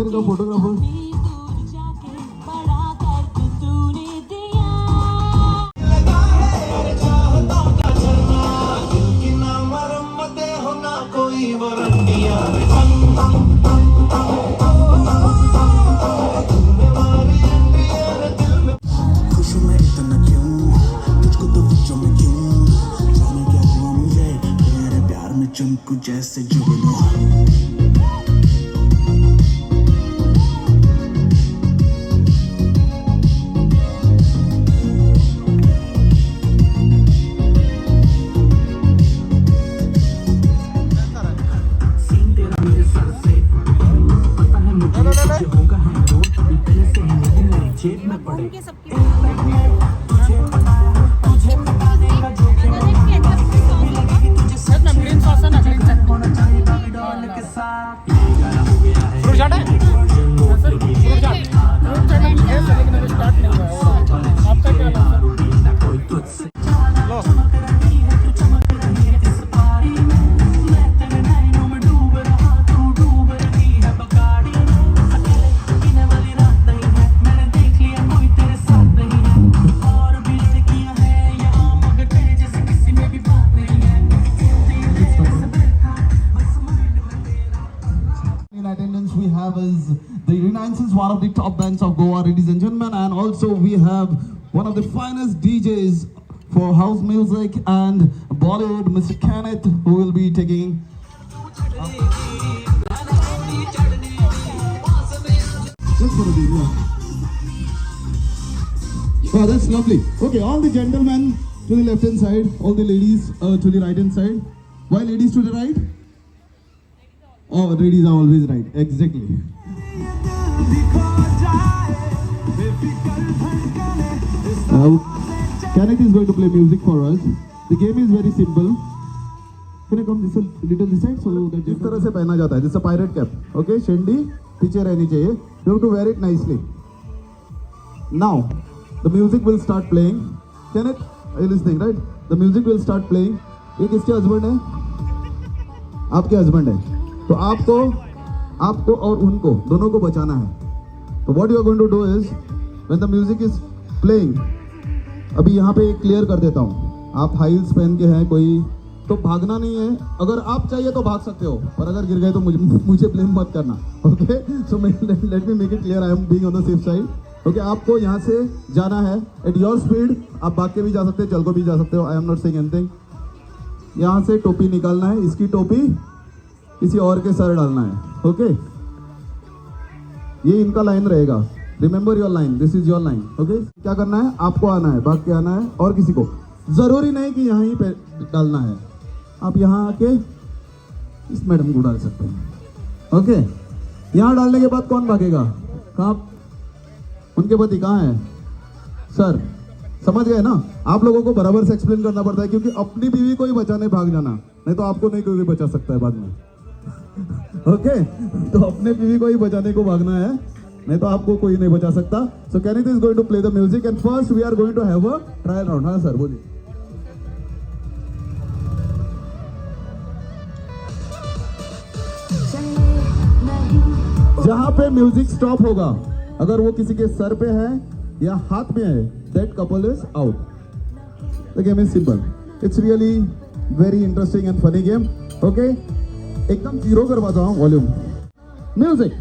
Where is the photographer? चमकू जैसे जुगनू Is the Renaissance, one of the top bands of Goa, ladies and gentlemen, and also we have one of the finest DJs for house music and Bollywood, Mr. Kenneth, who will be taking. Just for a video. Oh, that's lovely. Okay, all the gentlemen to the left hand side, all the ladies to the right hand side. Why ladies to the right? Oh, ladies are always right. Exactly. Kenneth is going to play music for us. The game is very simple. Can I come this a little this side so that जिस तरह से पहना जाता है, जैसे pirate cap. Okay, शेंडी पीछे रहनी चाहिए. You have to wear it nicely. Now, the music will start playing. Kenneth, are you listening, right? The music will start playing. ये किसके husband है? आपके husband है. तो आपको और उनको दोनों को बचाना है. तो what you are going to do is when the music is playing, अभी यहाँ पे क्लियर कर देता हूँ. आप हाई हील्स पहन के हैं कोई, तो भागना नहीं है. अगर आप चाहिए तो भाग सकते हो, पर अगर गिर गए तो मुझे ब्लेम मत करना. Okay, so let me make it clear, I am being on the safe side. Okay, आपको यहाँ से जाना है एट योर स्पीड. आप भाग के भी जा सकते हो, चल को भी जा सकते हो. I am not saying anything. यहाँ से टोपी निकालना है, इसकी टोपी किसी और के सर डालना है. ओके, ये इनका लाइन रहेगा. Remember your line, this is your line. Okay, क्या करना है, आपको आना है, भाग के आना है, और किसी को जरूरी नहीं कि यहाँ ही पे डालना है. आप यहाँ आके इस मैडम को डाल सकते हैं. ओके, यहाँ डालने के बाद कौन भागेगा? कहाँ? उनके पति कहाँ है? सर, समझ गए ना? आप लोगों को बराबर से एक्सप्लेन करना पड़ता है, क्योंकि अपनी बीवी को ही बचाने भाग जाना, नहीं तो आपको नहीं कोई बचा सकता है बाद में. ओके, तो अपने बीवी को ही बचाने को भागना है, नहीं तो आपको कोई नहीं बचा सकता. सो Kenneth is going to play the music and first we are going to have a trial round. हाँ सर, बोलिए. जहाँ पे म्यूजिक स्टॉप होगा, अगर वो किसी के सर पे है या हाथ में है, that couple is out. The game is simple. It's really very interesting and funny game. Okay, एकदम जीरो करवाता हूँ volume. Music.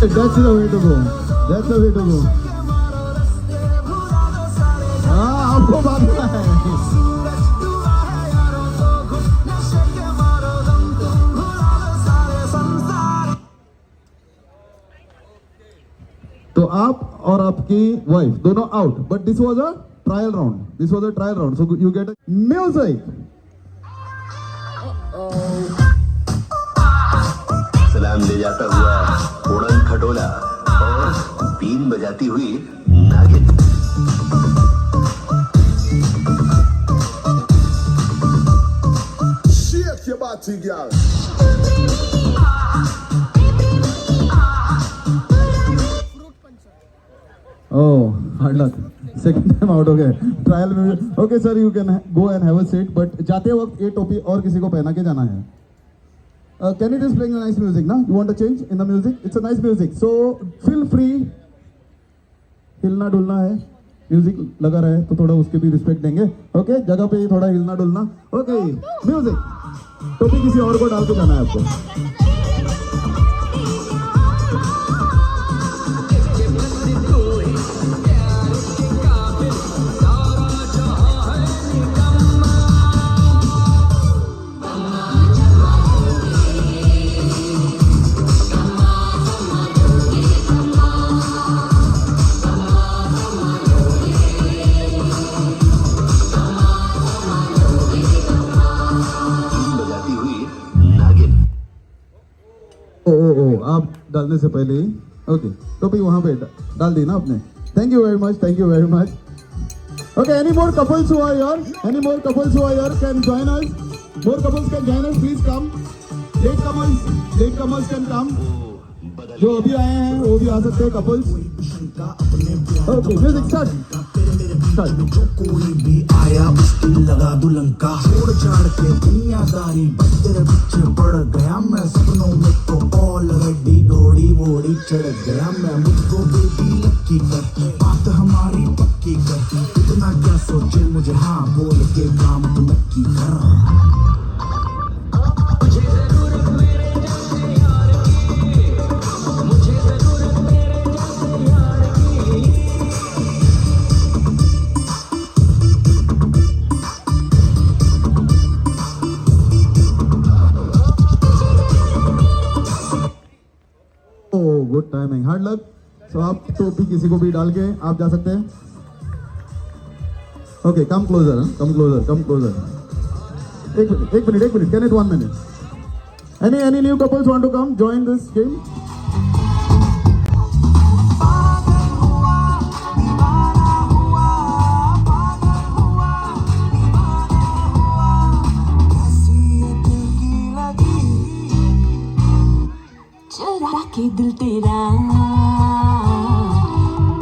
That's the way to go. That's the way to go. हाँ, आपको भागना है. तो आप और आपकी वाइफ दोनों out, but this was a trial round. This was a trial round, so you get music. सलाम ले जाता हुआ उड़न खटोला और बीन बजाती हुई नागिन. Shake your body, girl. Hard luck, second time out हो गए ट्रायल में। Okay sir, you can go and have a seat, but जाते वक्त ये टोपी और किसी को पहना के जाना है। Can it is playing a nice music ना, you want a change in the music, it's a nice music, so feel free. हिलना डुलना है, म्यूजिक लगा रहा है तो थोड़ा उसके भी रिस्पेक्ट देंगे। ओके, जगह पे ही थोड़ा हिलना डुलना। ओके म्यूजिक, टोपी किसी और को डाल के जाना है आपको। बजाती हुई नागिन। ओ आप डालने से पहले ही ओके टोपी वहां पे डाल दी ना आपने। Thank you very much, thank you very much. Okay, any more couples who are here, any more couples who are here can join us, more couples can join us, please come. Latecomers can come, जो अभी आए हैं वो भी आ सकते हैं couples. Okay music start. जो कोई भी आया उसकी लगा दुलंका, छोड़ छाड़ के दुनियादारी बस तेरे पीछे पड़ गया मैं, सपनों में तो ऑलरेडी घोड़ी वोड़ी चढ़ गया मैं। मुझको बेबी लक्की कर, बात हमारी पक्की कर, इतना क्या सोचे मुझे हाँ बोल के काम तो नक्की कर। Good timing, hard luck. So आप टोपी किसी को भी डाल के आप जा सकते हैं। Okay, come closer, come closer, come closer. एक minute, can it 1 minute. Any new couples want to come join this game? चुरा के दिल तेरा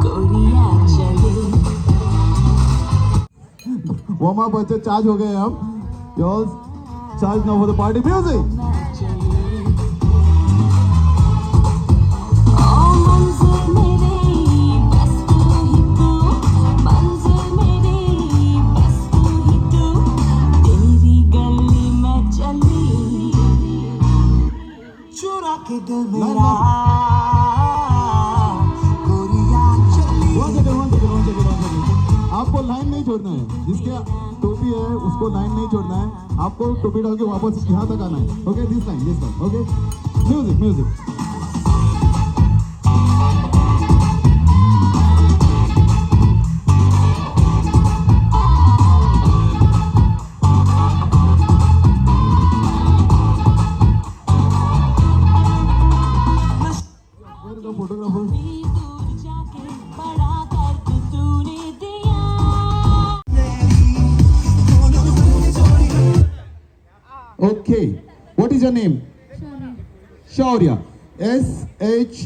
कोरिया चले। वार्म अप बच्चे चार्ज हो गए अब, your charge now for the party music. चुरा के दिल मेरा गोरिया चली। One second. आपको लाइन नहीं छोड़ना है, जिसके टोपी है उसको लाइन नहीं छोड़ना है, आपको टोपी डाल के वापस यहाँ तक आना है। Okay, this line. Okay, music. Photographer. दूर जाके बड़ा दर्द तूने दिया। Okay, what is your name? Shaurya. SHEURYA.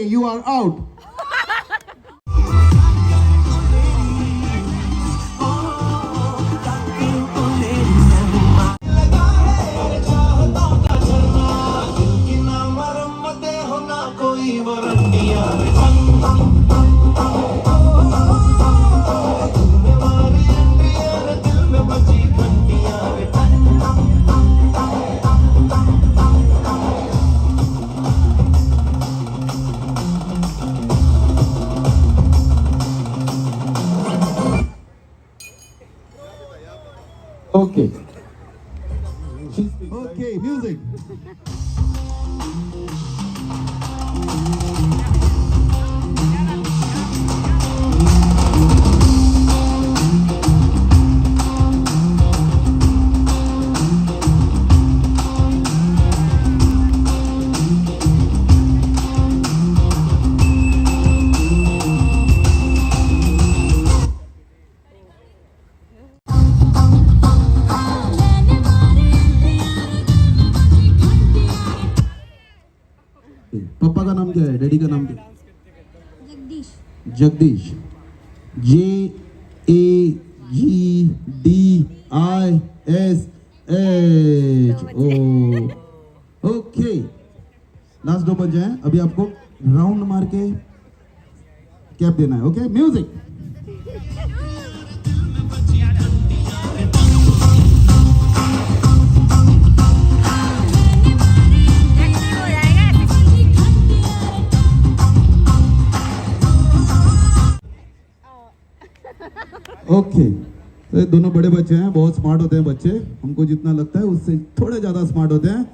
You are out. Okay. Okay, music. पापा का नाम क्या है, डैडी का नाम क्या है? जगदीश, JAGDISH. ओके, लास्ट दो बचे हैं. अभी आपको राउंड मार के कैप देना है. Okay, music. ओके, तो ये दोनों बड़े बच्चे हैं, बहुत स्मार्ट होते हैं बच्चे. हमको जितना लगता है उससे थोड़े ज्यादा स्मार्ट होते हैं,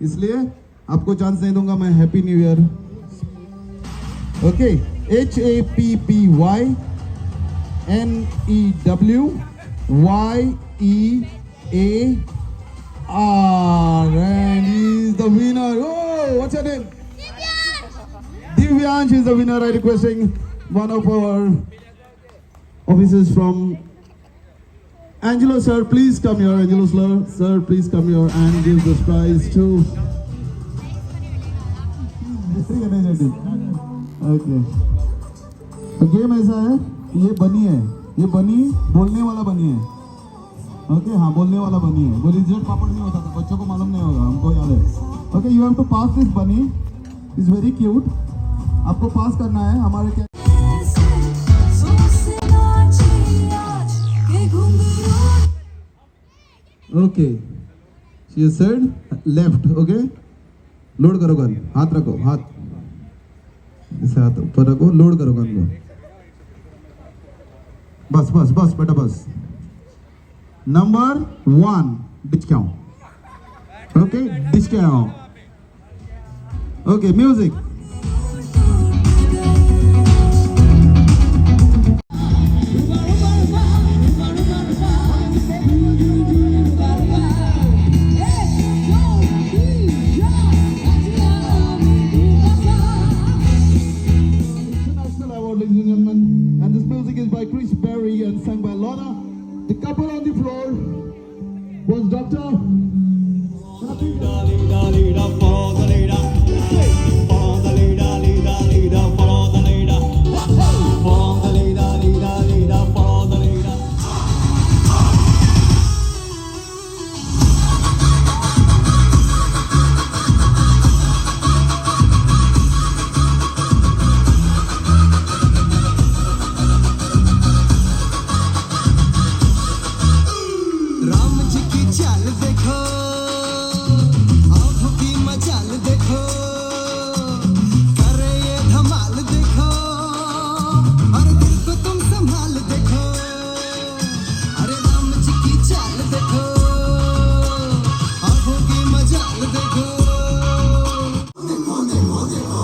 इसलिए आपको चांस नहीं दूंगा मैं. Happy new year. Okay, HAPPYNEWYEAR and he is the winner. Oh, what's your name? Divyansh is the winner. I requesting one of our officers from Angelo sir, please come here. Angelo sir, please come here and give this prize to. Okay. तो game ऐसा है, ये बनी है, ये बनी बोलने वाला बनी है. ओके, हाँ बोलने वाला बनी है. वो रिजल्ट पापड़ नहीं होता था, बच्चों को मालूम नहीं होगा, हमको याद है. Okay, you have to pass this bunny. Is very cute. आपको पास करना है. हमारे क्या okay, she said left. Okay, load करो गन. हाथ रखो, हाथ इसे हाथ ऊपर रखो, लोड करो गन को. बस बस बस बेटा बस. Number 1 discount. Okay, discount. Okay, music. The couple on the floor was Dr. Ram ji की चाल देखो, आंखों की मचाल देखो, करे ये धमाल देखो, अरे दिल को तुम संभाल देखो. अरे राम जी की चाल देखो, आंखों की मचाल देखो. देखो देखो देखो.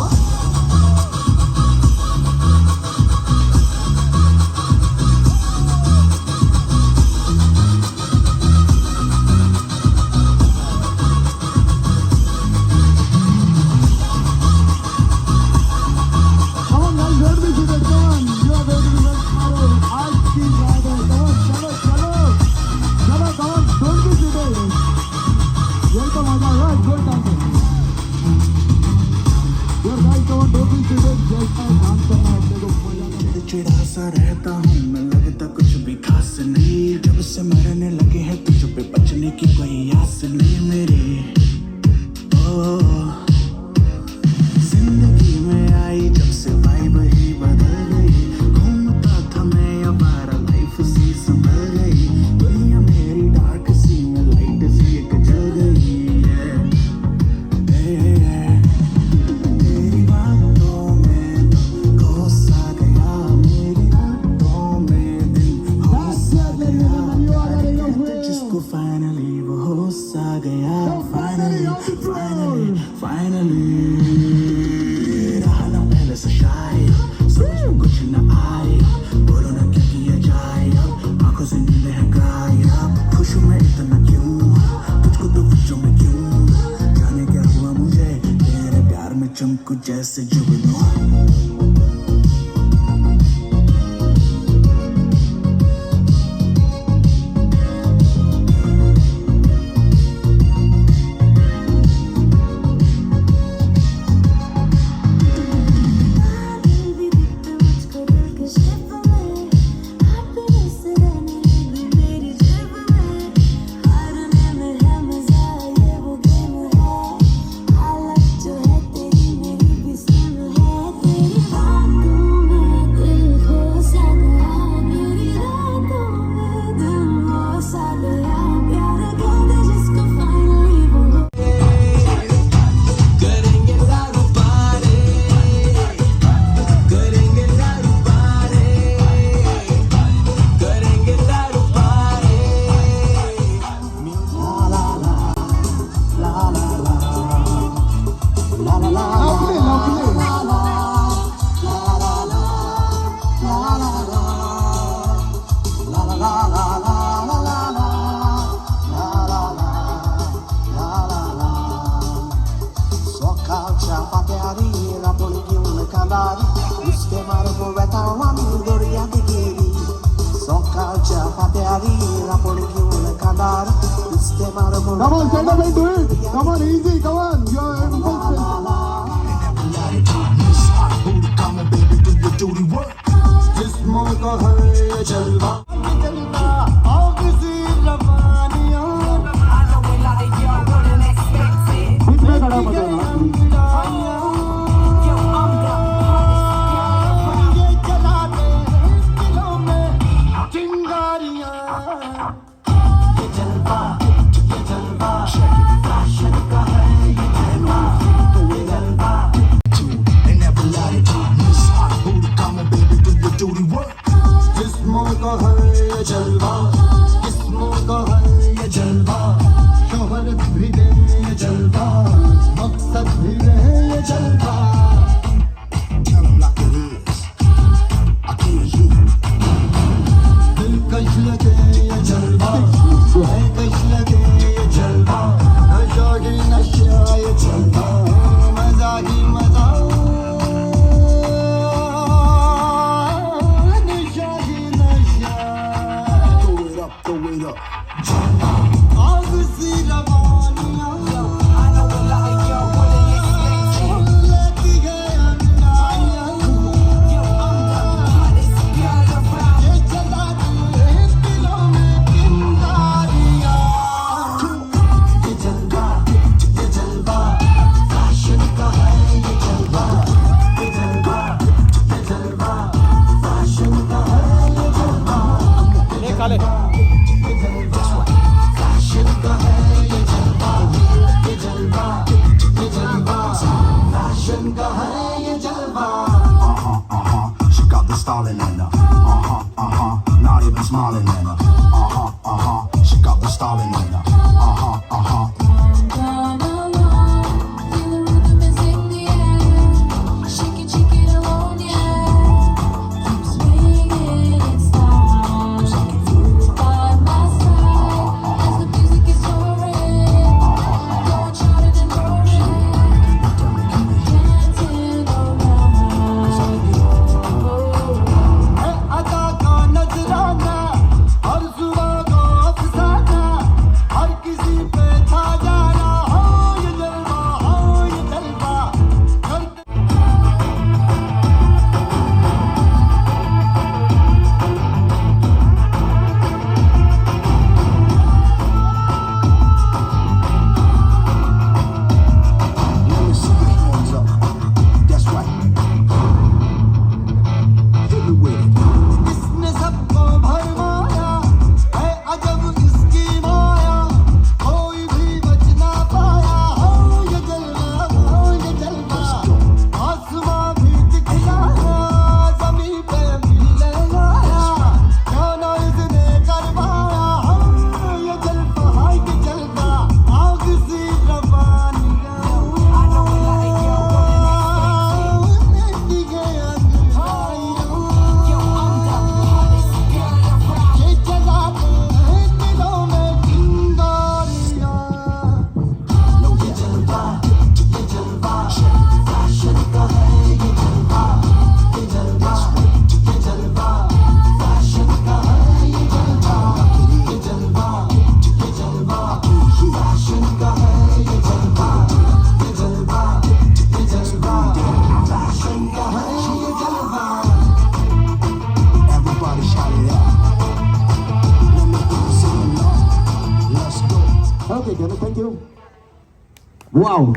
चिड़ा सा रहता हूँ मैं, लगता कुछ भी खास नहीं. जब से मरने लगे हैं तुझ पे बचने की कोई आस नहीं मेरी. ओ जिंदगी में आई जब से वाइब ही बदल गई. घूमता था मैं अबारा, लाइफ सी संभल गई. दुनिया मेरी डार्क सी में लाइट सी एक जल गई. तेरी बातों में तो खो सा गया, मेरी रातों में दिन हो सा गया. जिसको फाइनली वो हो सा गया. फाइनली फाइनली फाइनली रहा ना पहले से शायद, समझ में कुछ न आया. बोलो ना क्या किया जाए अब, आंखों से नींदें हैं गायब. खुश हूँ मैं इतना क्यों, तुझको तो बच्चों में क्यों. जाने क्या हुआ मुझे, तेरे प्यार में चमकू जैसे जुगनू. दिल भी दिखता मुझको दिल Come on, stand up and do it. Come on, easy. Come on. You are in full space. Come on, baby, do your duty work. जिस्मों का है ये जलवा आओ किसी रवानियों बीच में खड़ा मत होना. ये जलाते दिलों में चिंगारियां ये जलवा फैशन का है ये जलवा and never let it miss our booty. Come on, baby, do your duty work. जिस्मों का है ये जलवा जिस्मों का है ये जलवा शोहरत भी दे ये जलवा मकसद भी रहे ये जलवा Tell 'em like it is. I can't hear you. दिलकश लगे ये जलवा दिलकश लगे ये जलवा नशा ही नशा ये जलवा मजा ही मजा नशा ही नशा Throw it up, throw it up. आग सी रवानियां लेती है अंगारियां ये जलाती है दिलों में चिंगारियां ये जलवा फैशन का है ये जलवा ये जलवा फैशन का है ये जलवा फैशन का है ये जलवा ये जलवा फैशन का है ये जलवा she got the styling in her not even smiling in her she got the styling in her अदा का नजराना हर सुबह को अफसाना हर किसी पे छा जाना हो ये जलवा Let me see your hands up. That's right. Hit me with it. इसने सबको भरमाया है अजब इसकी माया कोई भी बच ना पाया हो ये जलवा आसमां भी दिखलाया ज़मीं पे भी ले आया जाना इसने करवाया हो ये जलवा आग सी रवानियां लेती है अंगारियां ये जलाते हैं दिलों में चिंगारियां ये जलवा फैशन का है ये जलवा ये जलवा फैशन का है ये जलवा ये जलवा फैशन का है ये जलवा ये जलवा फैशन का है ये जलवा Everybody shout it out. Let me hear you sing along. Let's go. Okay, Kenneth, thank you. Wow.